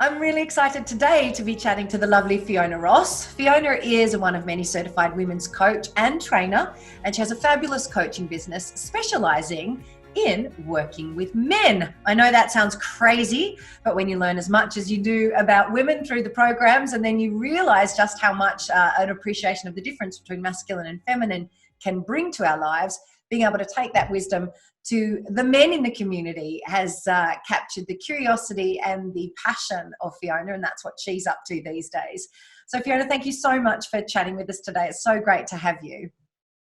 I'm really excited today to be chatting to the lovely Fiona Ross. Fiona is one of many certified women's coach and trainer, and she has a fabulous coaching business specializing in working with men. I know that sounds crazy, but when you learn as much as you do about women through the programs, and then you realize just how much an appreciation of the difference between masculine and feminine can bring to our lives, being able to take that wisdom to the men in the community has captured the curiosity and the passion of Fiona, and that's what she's up to these days. So Fiona, thank you so much for chatting with us today. It's so great to have you.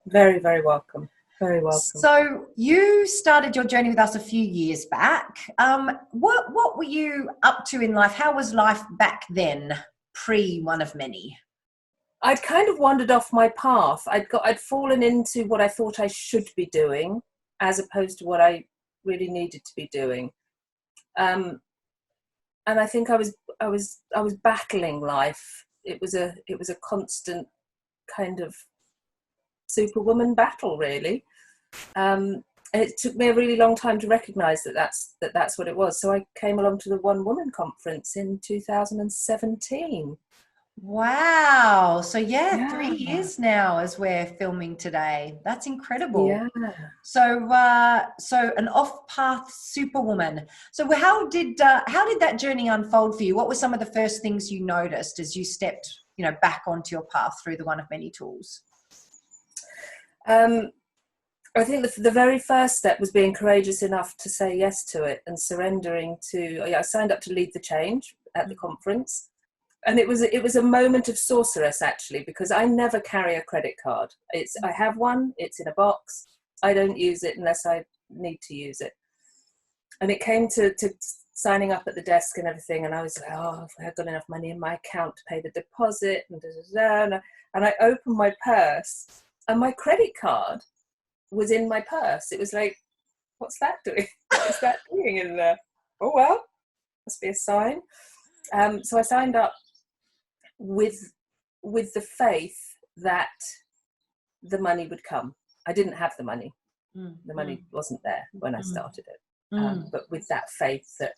Very, very welcome. Very welcome. So you started your journey with us a few years back. What were you up to in life? How was life back then, pre one of many? I'd kind of wandered off my path. I'd fallen into what I thought I should be doing, as opposed to what I really needed to be doing. And I think I was battling life. It was a constant kind of superwoman battle, really. And it took me a really long time to recognise that's what it was. So I came along to the One Woman Conference in 2017. Wow. So yeah, 3 years now as we're filming today. That's incredible. Yeah. So an off-path superwoman. So how did that journey unfold for you? What were some of the first things you noticed as you stepped, back onto your path through the One of Many tools? I think the very first step was being courageous enough to say yes to it and surrendering to. I signed up to lead the change at the conference. And it was a moment of sorceress, actually, because I never carry a credit card. I have one, it's in a box. I don't use it unless I need to use it. And it came to signing up at the desk and everything, and I was like, oh, if I had got enough money in my account to pay the deposit, and I opened my purse, and my credit card was in my purse. It was like, what's that doing? What is that doing in there? Oh, well, must be a sign. So I signed up with the faith that the money would come. I didn't have the money. The money wasn't there when I started it. But with that faith that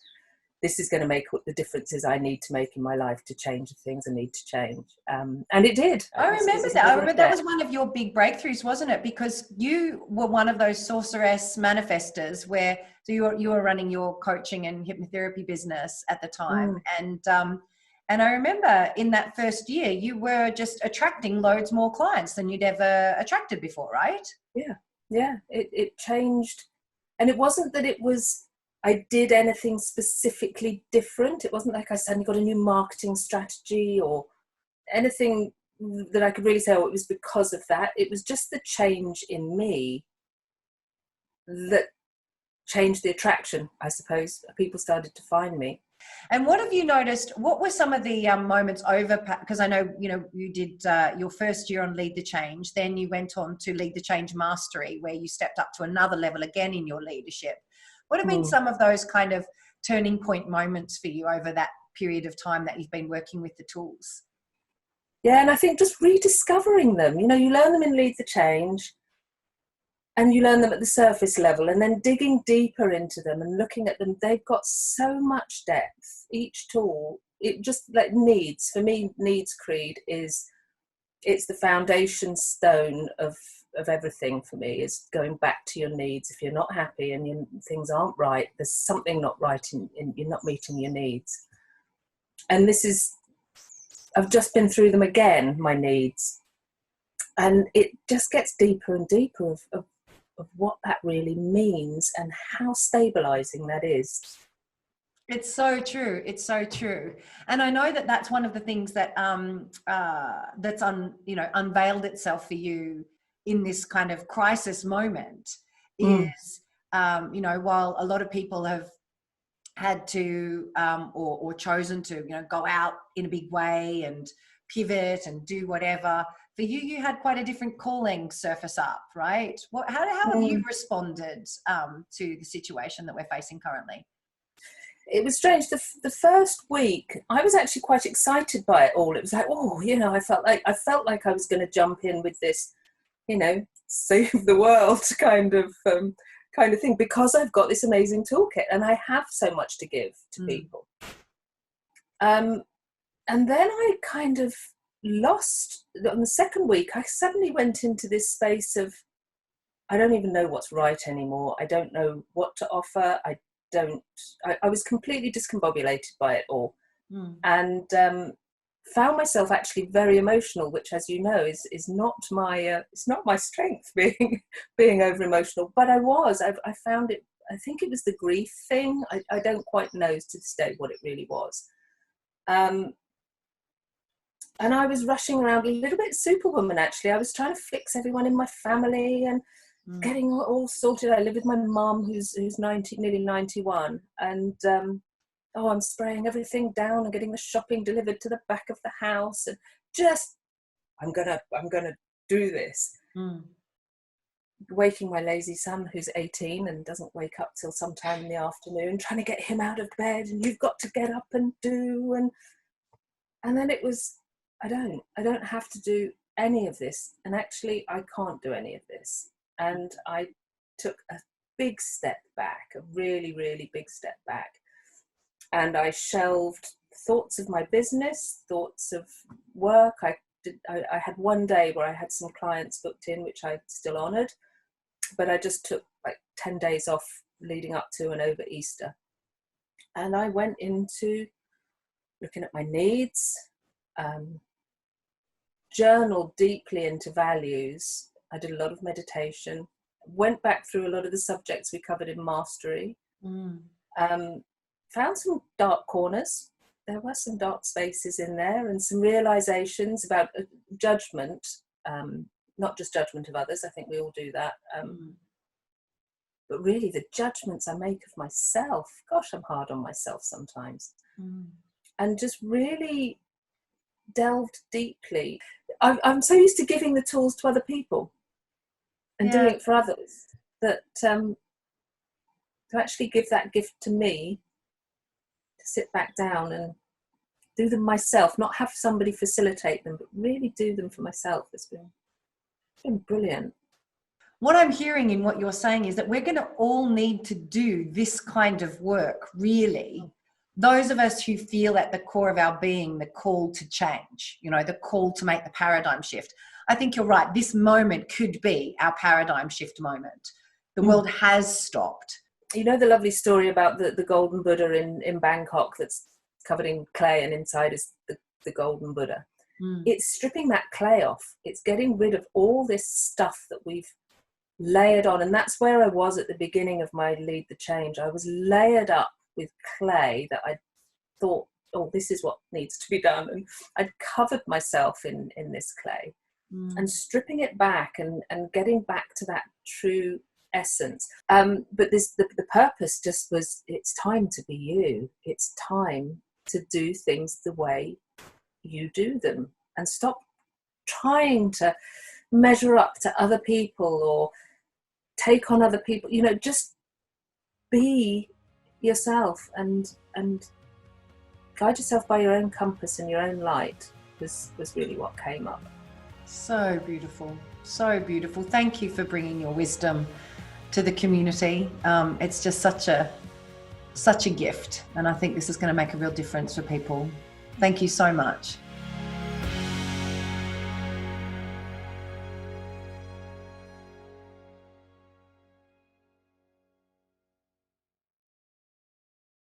this is going to make what the differences I need to make in my life to change the things I need to change. And it did. I remember that. I remember that was one of your big breakthroughs, wasn't it? Because you were one of those sorceress manifestors where you were running your coaching and hypnotherapy business at the time. And I remember in that first year, you were just attracting loads more clients than you'd ever attracted before, right? Yeah. It changed. And it wasn't that I did anything specifically different. It wasn't like I suddenly got a new marketing strategy or anything that I could really say, oh, it was because of that. It was just the change in me that changed the attraction, I suppose. People started to find me. And what have you noticed? What were some of the moments over? Because I know, you did your first year on Lead the Change. Then you went on to Lead the Change Mastery, where you stepped up to another level again in your leadership. What have been some of those kind of turning point moments for you over that period of time that you've been working with the tools? Yeah, and I think just rediscovering them. You learn them in Lead the Change, and you learn them at the surface level, and then digging deeper into them and looking at them, they've got so much depth. Each tool, it just like needs, for me, Needs Creed it's the foundation stone of everything for me, is going back to your needs. If you're not happy and things aren't right, there's something not right in you're not meeting your needs. And I've just been through them again, my needs. And it just gets deeper and deeper of what that really means and how stabilizing that is. It's so true. It's so true. And I know that that's one of the things that that's unveiled itself for you in this kind of crisis moment is, while a lot of people have had to or chosen to, go out in a big way and pivot and do whatever, for you had quite a different calling surface up, right? How have you responded to the situation that we're facing currently? It was strange. The first week, I was actually quite excited by it all. It was like, I felt like I was going to jump in with this, save the world kind of thing, because I've got this amazing toolkit and I have so much to give to people. And then I kind of lost, on the second week, I suddenly went into this space of, I don't even know what's right anymore. I don't know what to offer. I was completely discombobulated by it all. And found myself actually very emotional, which, as you know, is not my it's not my strength, being over emotional. But I found it. I think it was the grief thing. I don't quite know to this day what it really was. And I was rushing around a little bit superwoman, actually. I was trying to fix everyone in my family and getting all sorted. I live with my mum, who's 90, nearly 91, and I'm spraying everything down and getting the shopping delivered to the back of the house, and just I'm gonna do this. Waking my lazy son, who's 18 and doesn't wake up till sometime in the afternoon, trying to get him out of bed, and you've got to get up and do, and then it was, I don't have to do any of this, and actually I can't do any of this. And I took a big step back, a really, really big step back. And I shelved thoughts of my business, thoughts of work. I had one day where I had some clients booked in, which I still honoured, but I just took like 10 days off leading up to and over Easter. And I went into looking at my needs, journaled deeply into values. I did a lot of meditation, went back through a lot of the subjects we covered in Mastery, found some dark corners. There were some dark spaces in there, and some realizations about judgment, not just judgment of others. I think we all do that. But really the judgments I make of myself, gosh, I'm hard on myself sometimes. And just really delved deeply. I'm so used to giving the tools to other people and doing it for others, that to actually give that gift to me, to sit back down and do them myself, not have somebody facilitate them, but really do them for myself, has been brilliant. What I'm hearing in what you're saying is that we're going to all need to do this kind of work, really. Those of us who feel at the core of our being the call to change, the call to make the paradigm shift. I think you're right. This moment could be our paradigm shift moment. The world has stopped. You know the lovely story about the golden Buddha in Bangkok that's covered in clay, and inside is the golden Buddha. It's stripping that clay off. It's getting rid of all this stuff that we've layered on. And that's where I was at the beginning of my Lead the Change. I was layered up with clay that I thought, oh, this is what needs to be done. And I'd covered myself in this clay, and stripping it back and getting back to that true essence. But the purpose just was, it's time to be you. It's time to do things the way you do them, and stop trying to measure up to other people or take on other people. Just be yourself and guide yourself by your own compass and your own light was really what came up. So beautiful, so beautiful. Thank you for bringing your wisdom to the community. It's just such a gift, and I think this is going to make a real difference for people. Thank you so much.